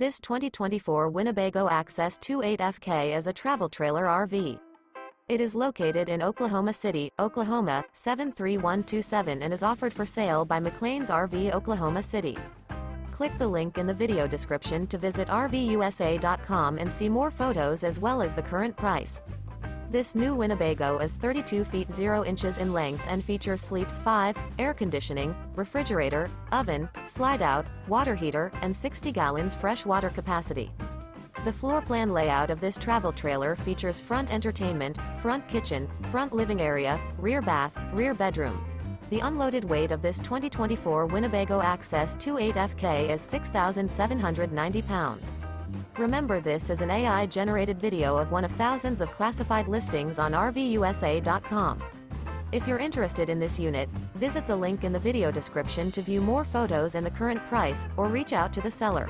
This 2024 Winnebago Access 28FK is a travel trailer RV. It is located in Oklahoma City, Oklahoma, 73127 and is offered for sale by McClain's RV Oklahoma City. Click the link in the video description to visit RVUSA.com and see more photos as well as the current price. This new Winnebago is 32 feet 0 inches in length and features sleeps 5, air conditioning, refrigerator, oven, slide-out, water heater, and 60 gallons fresh water capacity. The floor plan layout of this travel trailer features front entertainment, front kitchen, front living area, rear bath, rear bedroom. The unloaded weight of this 2024 Winnebago Access 28FK is 6,790 pounds. Remember, this is an AI-generated video of one of thousands of classified listings on RVUSA.com. If you're interested in this unit, visit the link in the video description to view more photos and the current price, or reach out to the seller.